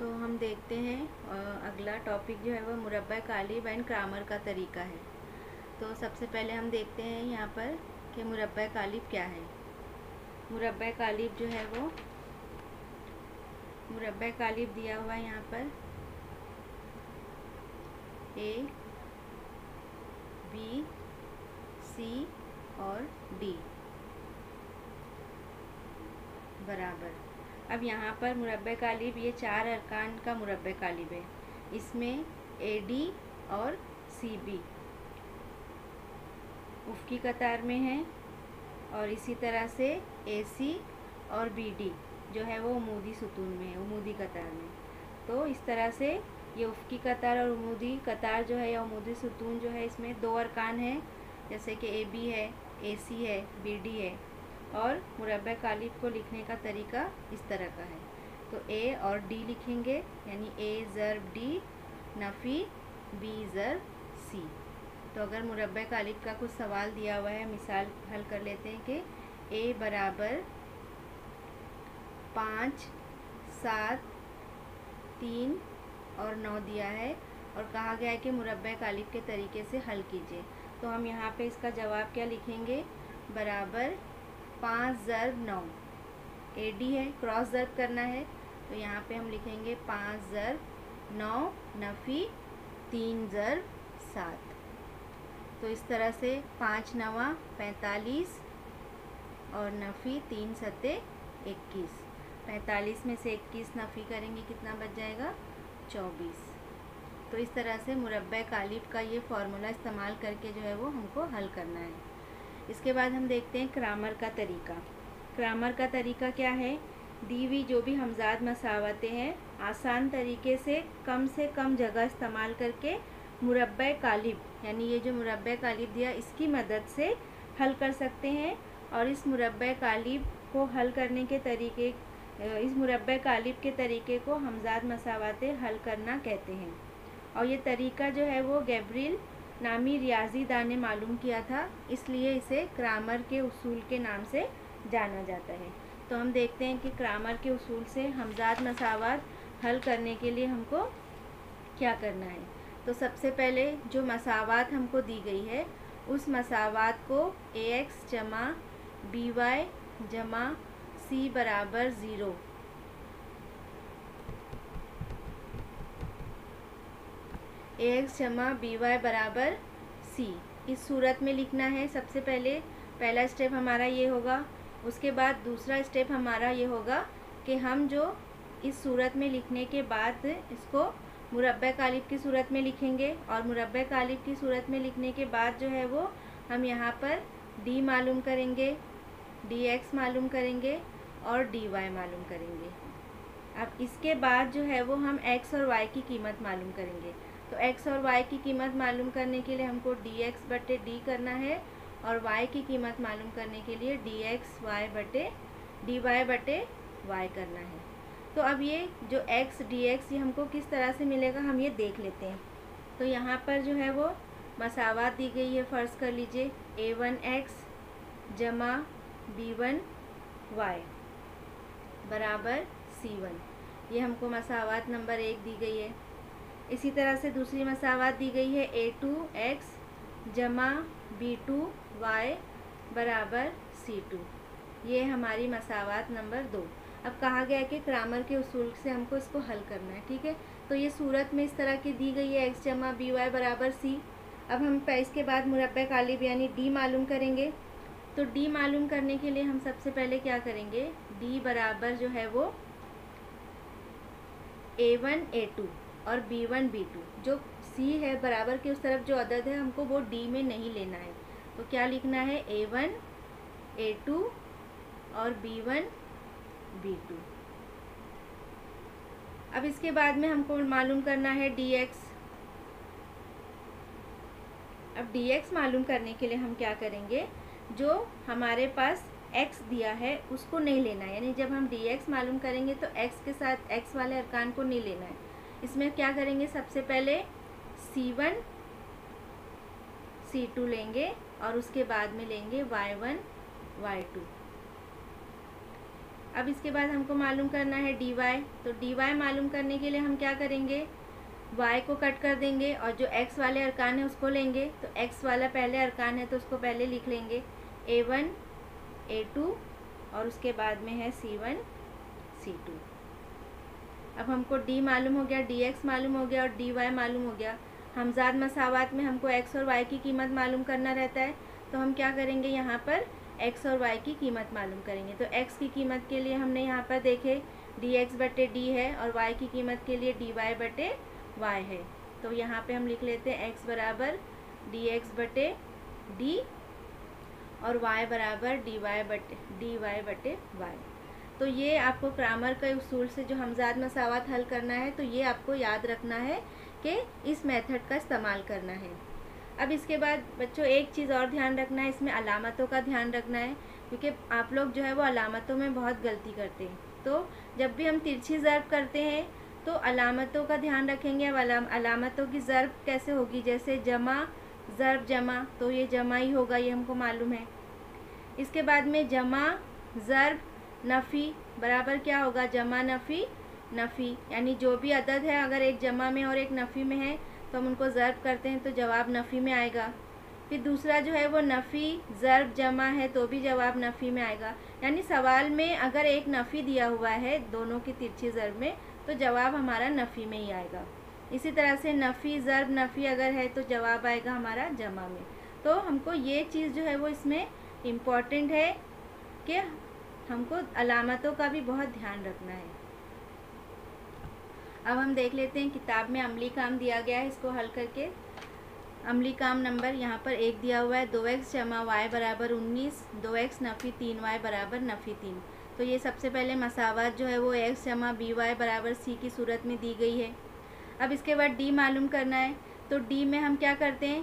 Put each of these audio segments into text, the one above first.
तो हम देखते हैं अगला टॉपिक जो है वो मुरब्बा कालिब एंड क्रामर का तरीका है। तो सबसे पहले हम देखते हैं यहाँ पर कि मुरब्बा कालिब क्या है। मुरब्बा कालिब जो है वो मुरब्बा कालिब दिया हुआ है यहाँ पर A, B, C और D बराबर। अब यहाँ पर मुरब्बा कालिब ये 4 अरकान का मुरब्बा कालिब है। इसमें AD और CB उफ़क़ी कतार में है और इसी तरह से AC और BD जो है वो उमूदी सुतून में है, उमूदी कतार में। तो इस तरह से ये उफ़क़ी कतार और उमूदी कतार जो है या उमूदी सुतून जो है इसमें 2 अरकान हैं, जैसे कि AB है, AC है, BD है। और मुरब्बा कालिब को लिखने का तरीका इस तरह का है। तो A और D लिखेंगे, यानी A ज़र्ब D नफ़ी B ज़र्ब C। तो अगर मुरब्बा कालिब का कुछ सवाल दिया हुआ है, मिसाल हल कर लेते हैं कि A बराबर 5, 7, 3 और 9 दिया है और कहा गया है कि मुरब्बा कालिब के तरीके से हल कीजिए। तो हम यहाँ पे इसका जवाब क्या लिखेंगे, बराबर 5 ज़र्ब 9। AD है, क्रॉस ज़र्ब करना है, तो यहाँ पे हम लिखेंगे 5 ज़र्ब 9 नफ़ी 3 ज़र्ब 7। तो इस तरह से 5 नवा 45 और नफ़ी 3 सत्ते 21। 45 में से 21 नफ़ी करेंगे, कितना बच जाएगा, 24। तो इस तरह से मुरब्बा कालिब का ये फार्मूला इस्तेमाल करके जो है वो हमको हल करना है। इसके बाद हम देखते हैं क्रामर का तरीका। क्रामर का तरीका क्या है, दी हुई जो भी हमजाद मसावतें हैं आसान तरीके से कम जगह इस्तेमाल करके मुरब्बा कालिब, यानी ये जो मुरब्बा कालिब दिया इसकी मदद से हल कर सकते हैं। और इस मुरब्बा कालिब को हल करने के तरीके, इस मुरब्बा कालिब के तरीके को हमजाद मसावतें हल करना कहते हैं। और ये तरीका जो है वो गैब्रिएल नामी रियाजी दान ने मालूम किया था, इसलिए इसे क्रामर के उसूल के नाम से जाना जाता है। तो हम देखते हैं कि क्रामर के उसूल से हमजाद मसावत हल करने के लिए हमको क्या करना है। तो सबसे पहले जो मसावत हमको दी गई है उस मसावत को AX जमा BY जमा C बराबर 0 AX जमा BY बराबर C इस सूरत में लिखना है। सबसे पहले पहला स्टेप हमारा ये होगा। उसके बाद दूसरा स्टेप हमारा ये होगा कि हम जो इस सूरत में लिखने के बाद इसको मुरब्बा कालिब की सूरत में लिखेंगे और मुरब्बा कालिब की सूरत में लिखने के बाद जो है वो हम यहाँ पर D मालूम करेंगे, DX मालूम करेंगे और DY मालूम करेंगे। अब इसके बाद जो है वो हम X और Y की कीमत मालूम करेंगे। तो X और Y की कीमत मालूम करने के लिए हमको DX बटे D करना है और Y की कीमत मालूम करने के लिए DY बटे Y करना है। तो अब ये जो X DX ये हमको किस तरह से मिलेगा हम ये देख लेते हैं। तो यहाँ पर जो है वो मसावत दी गई है। फ़र्ज़ कर लीजिए A1X जमा B1Y बराबर C1, ये हमको मसावत नंबर 1 दी गई है। इसी तरह से दूसरी मसावत दी गई है A2X जमा B2Y बराबर C2, ये हमारी मसावत नंबर 2। अब कहा गया है कि क्रामर के उसूल से हमको इसको हल करना है, ठीक है। तो ये सूरत में इस तरह की दी गई है X जमा BY बराबर C। अब हम इसके बाद मुरब्बा कालिब यानी D मालूम करेंगे। तो D मालूम करने के लिए हम सबसे पहले क्या करेंगे, D बराबर जो है वो A1 A2 और B1 B2, जो C है बराबर के उस तरफ जो अदद है हमको वो D में नहीं लेना है। तो क्या लिखना है, A1 A2 और B1 B2। अब इसके बाद में हमको मालूम करना है DX। अब DX मालूम करने के लिए हम क्या करेंगे, जो हमारे पास X दिया है उसको नहीं लेना है, यानी जब हम DX मालूम करेंगे तो X के साथ X वाले अरकान को नहीं लेना है। इसमें क्या करेंगे, सबसे पहले C1 C2 लेंगे और उसके बाद में लेंगे Y1 Y2। अब इसके बाद हमको मालूम करना है dy। तो dy मालूम करने के लिए हम क्या करेंगे, y को कट कर देंगे और जो x वाले अरकान है उसको लेंगे। तो x वाला पहले अरकान है तो उसको पहले लिख लेंगे a1 a2 और उसके बाद में है c1 c2। अब हमको d मालूम हो गया, dx मालूम हो गया और dy मालूम हो गया। हमजाद मसावात में हमको x और y की कीमत मालूम करना रहता है, तो हम क्या करेंगे, यहाँ पर x और y की कीमत मालूम करेंगे। तो x की कीमत के लिए हमने यहाँ पर देखे dx बटे d है और y की कीमत के लिए dy बटे y है। तो यहाँ पे हम लिख लेते हैं x बराबर dx बटे d और y बराबर dy बटे y। तो ये आपको ग्रामर के उसूल से जो हमजाद मसावात हल करना है, तो ये आपको याद रखना है कि इस मेथड का इस्तेमाल करना है। अब इसके बाद बच्चों एक चीज़ और ध्यान रखना है, इसमें अलामतों का ध्यान रखना है, क्योंकि आप लोग जो है वो अलामतों में बहुत गलती करते हैं। तो जब भी हम तिरछी ज़र्ब करते हैं तो अलामतों का ध्यान रखेंगे। अब अलामतों की ज़र्ब कैसे होगी, जैसे जमा ज़र्ब जमा, तो ये जमा ही होगा, ये हमको मालूम है। इसके बाद में जमा ज़र्ब नफ़ी बराबर क्या होगा, जमा नफ़ी नफ़ी, यानी जो भी अदद है अगर एक जमा में और एक नफ़ी में है तो हम उनको ज़र्ब करते हैं तो जवाब नफ़ी में आएगा। फिर दूसरा जो है वो नफ़ी ज़र्ब जमा है तो भी जवाब नफ़ी में आएगा। यानी सवाल में अगर एक नफ़ी दिया हुआ है दोनों की तिरछी ज़र्ब में तो जवाब हमारा नफ़ी में ही आएगा। इसी तरह से नफ़ी ज़र्ब नफ़ी अगर है तो जवाब आएगा हमारा जमा में। तो हमको ये चीज़ जो है वो इसमें इम्पॉर्टेंट है कि हमको अलामतों का भी बहुत ध्यान रखना है। अब हम देख लेते हैं किताब में अमली काम दिया गया है, इसको हल करके। अमली काम नंबर यहाँ पर 1 दिया हुआ है, 2x जमा y बराबर 19, 2x नफ़ी 3y बराबर नफ़ी 3। तो ये सबसे पहले मसावत जो है वो x जमा by बराबर c की सूरत में दी गई है। अब इसके बाद d मालूम करना है, तो d में हम क्या करते हैं,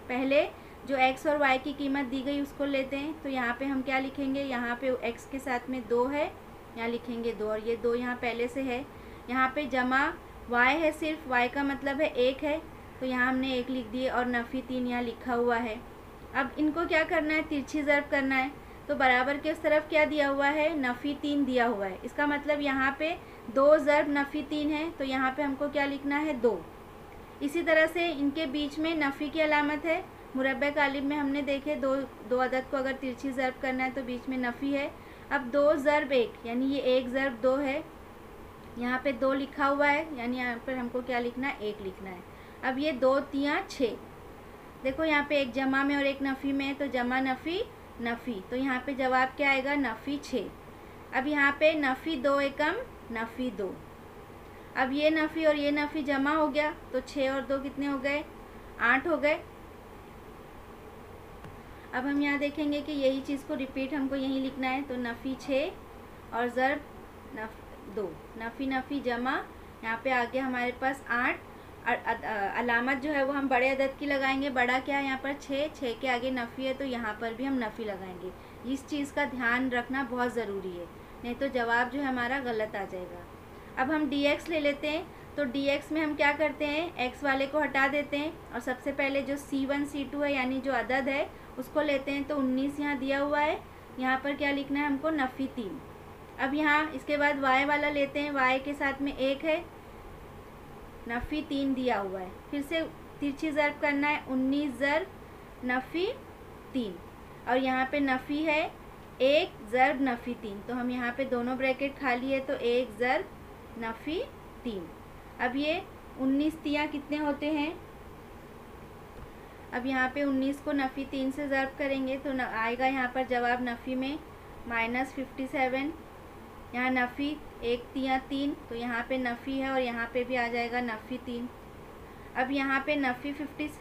पहले जो x और y की कीमत दी गई उसको लेते हैं। तो यहाँ पे हम क्या लिखेंगे, यहाँ पे x के साथ में 2 है, यहाँ लिखेंगे 2 और ये 2 यहाँ पहले से है। यहाँ पे जमा y है, सिर्फ y का मतलब है 1 है, तो यहाँ हमने 1 लिख दिए और नफ़ी 3 यहाँ लिखा हुआ है। अब इनको क्या करना है, तिरछी ज़र्ब करना है। तो बराबर के उस तरफ क्या दिया हुआ है, नफ़ी 3 दिया हुआ है। इसका मतलब यहाँ पे 2 ज़र्ब नफ़ी 3 है, तो यहाँ पे हमको क्या लिखना है, 2। इसी तरह से इनके बीच में नफ़ी की अलामत है। मुरब्बे कालिब में हमने देखे दो अदद को अगर तिरछी ज़र्ब करना है तो बीच में नफ़ी है। अब 2 ज़र्ब 1, यानी ये 1 ज़र्ब 2 है, यहाँ पे 2 लिखा हुआ है, यानी यहाँ पर हमको क्या लिखना है, 1 लिखना है। अब ये 2 3 6, देखो यहाँ पे एक जमा में और एक नफ़ी में है, तो जमा नफ़ी नफ़ी, तो यहाँ पे जवाब क्या आएगा, नफ़ी 6। अब यहाँ पे नफ़ी 2 एकम नफ़ी 2। अब ये नफ़ी और ये नफ़ी जमा हो गया, तो 6 और 2 कितने हो गए, 8 हो गए। अब हम यहाँ देखेंगे कि यही चीज़ को रिपीट हमको यहीं लिखना है, तो नफ़ी 6 और ज़र्ब 2, नफ़ी नफ़ी जमा, यहाँ पे आगे हमारे पास 8। अलामत जो है वो हम बड़े अदद की लगाएंगे, बड़ा क्या है यहाँ पर 6 के आगे नफ़ी है तो यहाँ पर भी हम नफ़ी लगाएंगे। इस चीज़ का ध्यान रखना बहुत ज़रूरी है, नहीं तो जवाब जो है हमारा गलत आ जाएगा। अब हम dx ले लेते हैं, तो dx में हम क्या करते हैं, x वाले को हटा देते हैं और सबसे पहले जो c1 c2 है यानी जो अदद है उसको लेते हैं। तो 19 यहाँ दिया हुआ है, यहाँ पर क्या लिखना है हमको, नफ़ी 3। अब यहाँ इसके बाद y वाला लेते हैं, y के साथ में 1 है, नफ़ी 3 दिया हुआ है। फिर से तिरछी ज़र्ब करना है, 19 ज़र्ब नफ़ी 3 और यहाँ पे नफ़ी है 1 ज़र्ब नफ़ी 3, तो हम यहाँ पे दोनों ब्रैकेट खाली है, तो 1 ज़र्ब नफ़ी 3। अब ये 19 तियाँ कितने होते हैं, अब यहाँ पे 19 को नफ़ी 3 से ज़र्ब करेंगे तो आएगा यहाँ पर जवाब नफ़ी में -57। यहाँ नफ़ी 1 तियाँ 3, तो यहाँ पे नफ़ी है और यहाँ पे भी आ जाएगा नफ़ी 3। अब यहाँ पे नफ़ी 50,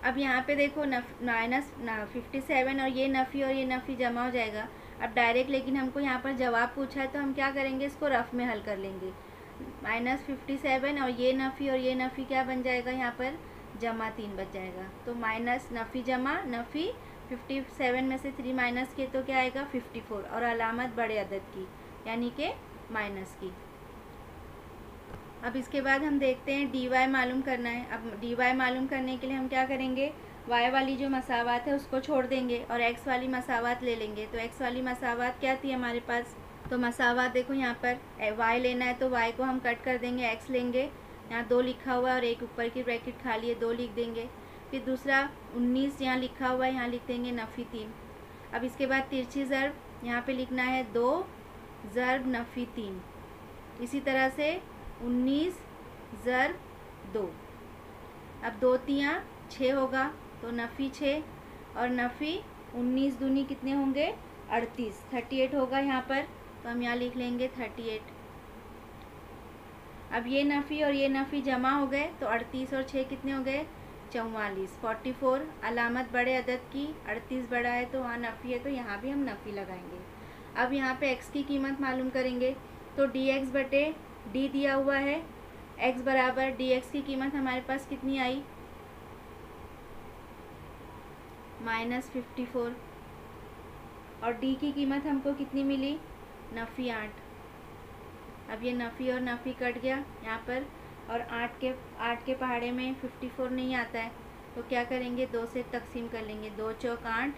अब यहाँ पे देखो -57 और ये नफ़ी जमा हो जाएगा। अब डायरेक्ट लेकिन हमको यहाँ पर जवाब पूछा है तो हम क्या करेंगे, इसको रफ़ में हल कर लेंगे। -57 और ये नफ़ी क्या बन जाएगा, यहाँ पर जमा 3 बच जाएगा। तो माइनस नफ़ी जमा नफ़ी 57 में से 3 माइनस के तो क्या आएगा 54 और अलामत बड़े अदद की यानी कि माइनस की। अब इसके बाद हम देखते हैं dy मालूम करना है। अब dy मालूम करने के लिए हम क्या करेंगे, y वाली जो मसावत है उसको छोड़ देंगे और x वाली मसावत ले लेंगे। तो x वाली मसावत क्या थी हमारे पास, तो मसावत देखो यहाँ पर y लेना है तो y को हम कट कर देंगे, x लेंगे, यहाँ 2 लिखा हुआ है और एक ऊपर की ब्रैकेट खाली है, 2 लिख देंगे। फिर दूसरा 19 यहाँ लिखा हुआ है, यहाँ लिख देंगे नफ़ी 3। अब इसके बाद तिरछी ज़रब यहाँ पे लिखना है 2 ज़रब नफ़ी 3। इसी तरह से 19 ज़रब 2। अब 2 तियाँ 6 होगा तो नफ़ी 6 और नफ़ी 19 दूनी कितने होंगे 38, 38 होगा यहाँ पर, तो हम यहाँ लिख लेंगे 38। अब ये नफ़ी और ये नफ़ी जमा हो गए तो 38 और 6 कितने हो गए 44, 44। अलामत बड़े अदद की, 38 बड़ा है तो वहाँ नफ़ी है तो यहाँ भी हम नफ़ी लगाएंगे। अब यहाँ पे x की कीमत मालूम करेंगे तो dx बटे d दिया हुआ है, x बराबर dx की कीमत हमारे पास कितनी आई -54 और d की कीमत हमको कितनी मिली नफ़ी 8। अब ये नफ़ी और नफ़ी कट गया यहाँ पर और 8 के पहाड़े में 54 नहीं आता है तो क्या करेंगे 2 से तकसीम कर लेंगे, 2 चौक 8,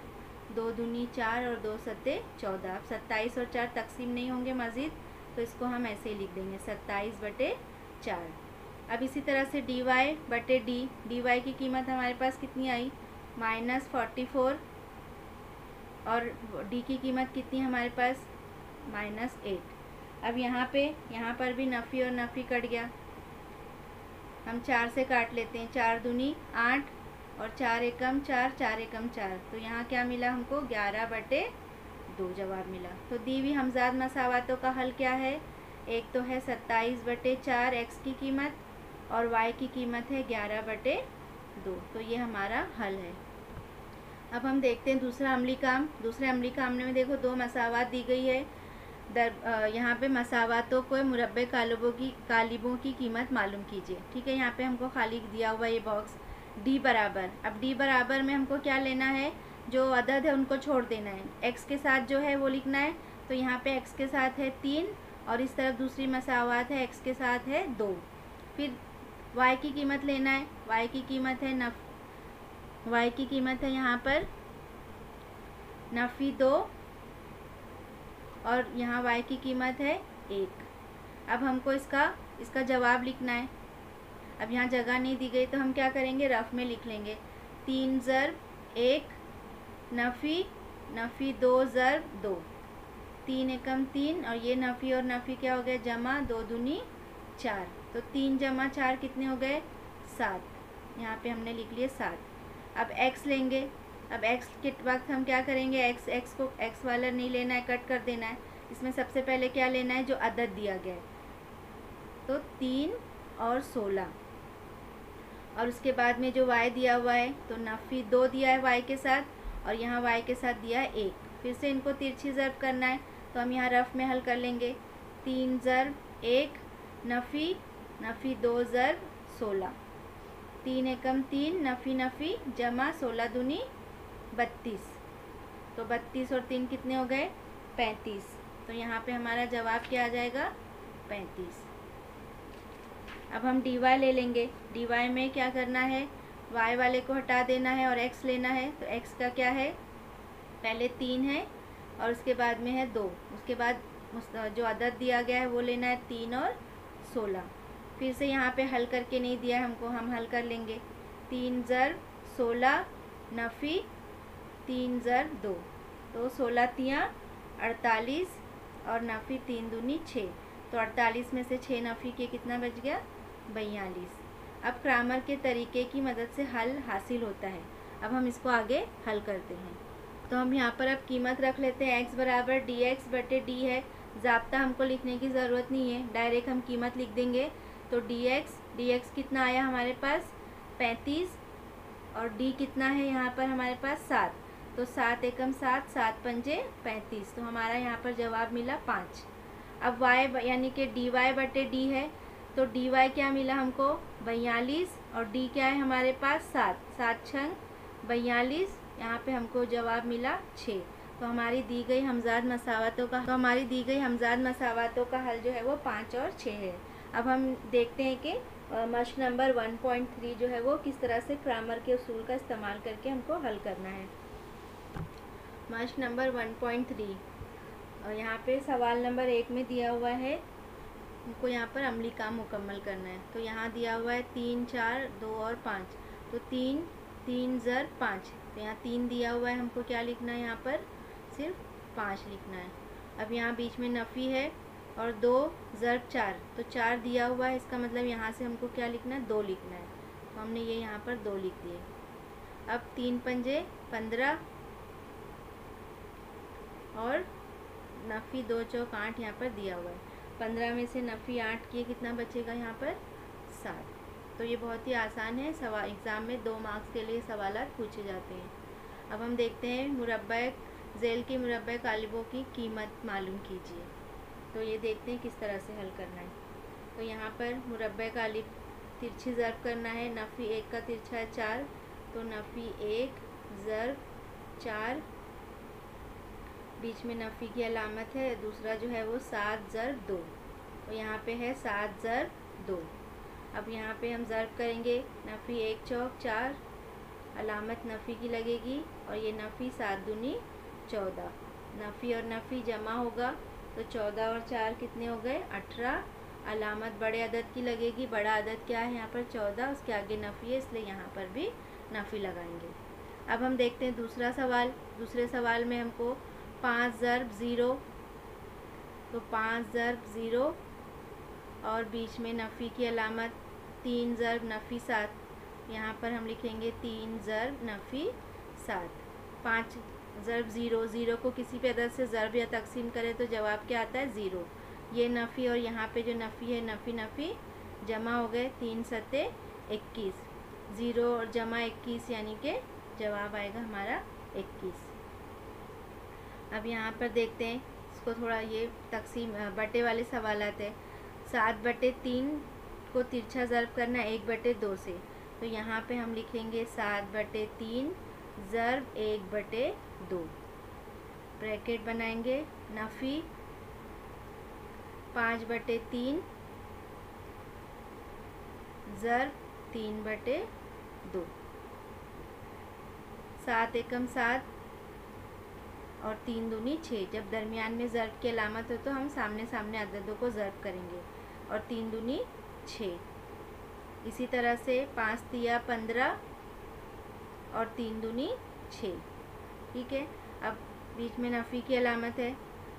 2 दूनी 4 और 2 सत्ते 14। अब 27 और 4 तकसीम नहीं होंगे मज़ीद तो इसको हम ऐसे ही लिख देंगे 27 बटे 4। अब इसी तरह से dy बटे dy की कीमत हमारे पास कितनी आई -44 और d की कीमत कितनी हमारे पास -8। अब यहाँ पर भी नफ़ी और नफ़ी कट गया, हम 4 से काट लेते हैं, 4 दूनी 8 और 4 एकम 4, 4 एकम 4, तो यहाँ क्या मिला हमको 11 बटे 2 जवाब मिला। तो दी हुई हमजाद मसावतों का हल क्या है, एक तो है 27 बटे 4 x की कीमत और y की कीमत है 11 बटे 2, तो ये हमारा हल है। अब हम देखते हैं दूसरा अमली काम। दूसरे अमली काम में देखो 2 मसावत दी गई है, यहाँ पे मसावतों को मुरब्बे कालिबों की कीमत मालूम कीजिए। ठीक है, यहाँ पे हमको खाली दिया हुआ ये बॉक्स d बराबर। अब d बराबर में हमको क्या लेना है, जो अदद है उनको छोड़ देना है, x के साथ जो है वो लिखना है। तो यहाँ पे x के साथ है 3 और इस तरफ दूसरी मसावत है x के साथ है 2। फिर y की कीमत लेना है, y की कीमत है यहाँ पर नफ़ी 2 और यहाँ y की कीमत है 1। अब हमको इसका जवाब लिखना है। अब यहाँ जगह नहीं दी गई तो हम क्या करेंगे, रफ में लिख लेंगे 3 ज़रब 1 नफ़ी 2 ज़रब 2, 3 एकम 3 और ये नफ़ी और नफ़ी क्या हो गया जमा, 2 दूनी 4, तो 3 जमा 4 कितने हो गए 7। यहाँ पे हमने लिख लिए 7। अब x लेंगे, अब x के वक्त हम क्या करेंगे, x को x वाला नहीं लेना है, कट कर देना है। इसमें सबसे पहले क्या लेना है, जो अदद दिया गया है, तो 3 और 16 और उसके बाद में जो y दिया हुआ है तो नफ़ी 2 दिया है y के साथ और यहाँ y के साथ दिया है 1। फिर से इनको तिरछी ज़रब करना है तो हम यहाँ रफ में हल कर लेंगे, 3 ज़रब 1 नफ़ी 2 ज़रब 16, 3 एकम 3 नफ़ी जमा 16 दूनी 32, तो 32 और 3 कितने हो गए 35। तो यहाँ पे हमारा जवाब क्या आ जाएगा 35। अब हम dy ले लेंगे, dy में क्या करना है, y वाले को हटा देना है और x लेना है। तो x का क्या है, पहले 3 है और उसके बाद में है 2, उसके बाद जो अदद दिया गया है वो लेना है 3 और 16। फिर से यहाँ पे हल करके नहीं दिया है हमको, हम हल कर लेंगे, 3 ज़रब 16 नफ़ी 3 ज़रब 2, तो 16 तियाँ 48 और नफ़ी 3 दूनी 6, तो 48 में से 6 नफ़ी के कितना बच गया 42। अब क्रामर के तरीके की मदद से हल हासिल होता है। अब हम इसको आगे हल करते हैं। तो हम यहाँ पर अब कीमत रख लेते हैं, x बराबर dx बटे d है, ज़ाब्ता हमको लिखने की ज़रूरत नहीं है, डायरेक्ट हम कीमत लिख देंगे। तो dx कितना आया हमारे पास 35 और d कितना है यहाँ पर हमारे पास 7, तो 7 एकम 7, 7 पंजे 35, तो हमारा यहाँ पर जवाब मिला 5। अब y यानी कि dy बटे d है, तो dy क्या मिला हमको 42 और d क्या है हमारे पास 7, 7 छंग 42, यहाँ पे हमको जवाब मिला 6। तो हमारी दी गई हमजाद मसावतों का हल जो है वो 5 और 6 है। अब हम देखते हैं कि मशक नंबर 1.3 जो है वो किस तरह से ग्रामर के उसूल का इस्तेमाल करके हमको हल करना है। मशक नंबर 1.3 और यहाँ पे सवाल नंबर 1 में दिया हुआ है हमको यहाँ पर अमली काम मुकम्मल करना है। तो यहाँ दिया हुआ है 3, 4, 2 और 5। तो 3, 3 ज़र 5। तो यहाँ 3 दिया हुआ है, हमको क्या लिखना है, यहाँ पर सिर्फ 5 लिखना है। अब यहाँ बीच में नफ़ी है और 2 ज़र 4। तो 4 दिया हुआ है, इसका मतलब यहाँ से हमको क्या लिखना है, 2 लिखना है। तो हमने ये यहाँ पर 2 लिख दिए। अब 3 पंजे 15 और नफ़ी 2 चौक 8 यहाँ पर दिया हुआ है। 15 में से नफ़ी 8 किए, कितना बचेगा यहाँ पर 7। तो ये बहुत ही आसान है। सवाल एग्ज़ाम में 2 मार्क्स के लिए सवालात पूछे जाते हैं। अब हम देखते हैं मुरब्बा ज़ेल के मुरब्बा कालिबों की कीमत मालूम कीजिए। तो ये देखते हैं किस तरह से हल करना है। तो यहाँ पर मुरब्बा कालिब तिरछी ज़र्ब करना है। नफ़ी 1 का तिरछा है 4, तो नफ़ी 1 ज़र्ब 4, बीच में नफ़ी की अलामत है। दूसरा जो है वो 7 ज़र्ब 2, तो यहाँ पे है 7 ज़र्ब 2। अब यहाँ पे हम ज़र्ब करेंगे। नफ़ी 1 चौक 4, अलामत नफ़ी की लगेगी और ये नफ़ी 7 दूनी 14। नफ़ी और नफ़ी जमा होगा तो 14 और 4 कितने हो गए, 18। अलामत बड़े अदद की लगेगी। बड़ा अदद क्या है यहाँ पर 14, उसके आगे नफ़ी है, इसलिए यहाँ पर भी नफ़ी लगाएंगे। अब हम देखते हैं दूसरा सवाल। दूसरे सवाल में हमको 5 ज़र्ब 0, तो 5 ज़र्ब 0 और बीच में नफ़ी की अलामत 3 ज़र्ब नफ़ी 7। यहाँ पर हम लिखेंगे 3 ज़र्ब नफ़ी 7। 5 ज़र्ब 0, 0 को किसी भी अदद से ज़र्ब या तकसीम करें तो जवाब क्या आता है, 0। ये नफ़ी और यहाँ पे जो नफ़ी है, नफ़ी नफ़ी जमा हो गए, 3 सत्ते 21। 0 और जमा 21 यानी कि जवाब आएगा हमारा 21। अब यहाँ पर देखते हैं इसको थोड़ा, ये तकसीम बटे वाले सवालात है। 7/3 को तिरछा ज़र्ब करना 1/2 से। तो यहाँ पे हम लिखेंगे 7/3 ज़र्ब 1/2, ब्रैकेट बनाएंगे। नफ़ी 5/3 ज़र्ब 3/2। 7 एकम 7 और 3 दूनी 6। जब दरमियान में ज़र्ब की अलामत हो तो हम सामने सामने अददों को ज़र्ब करेंगे। और 3 दूनी 6। इसी तरह से 5 तिया 15 और 3 दूनी 6। ठीक है। अब बीच में नफ़ी की अलामत है।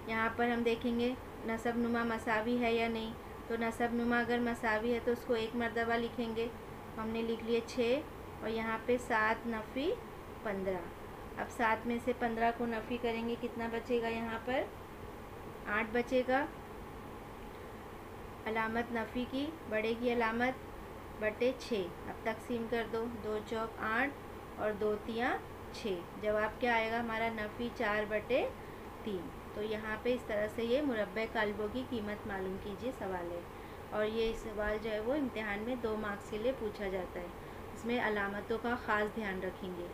यहाँ पर हम देखेंगे नसब नुमा मसावी है या नहीं। तो नसब नुमा अगर मसावी है तो उसको 1 मरतबा लिखेंगे। हमने लिख लिए 6 और यहाँ पे 7 नफ़ी 15। अब 7 में से 15 को नफ़ी करेंगे, कितना बचेगा, यहाँ पर 8 बचेगा। अलामत नफ़ी की, बड़े की अलामत बटे 6। अब तकसीम कर दो, 2 चौक 8 और 2 तिया 6। जवाब क्या आएगा हमारा, नफ़ी 4/3। तो यहाँ पे इस तरह से ये मुरब्बा कालिबों की कीमत मालूम कीजिए सवाल है। और ये सवाल जो है वो इम्तिहान में 2 मार्क्स के लिए पूछा जाता है। इसमें अलामतों का ख़ास ध्यान रखेंगे।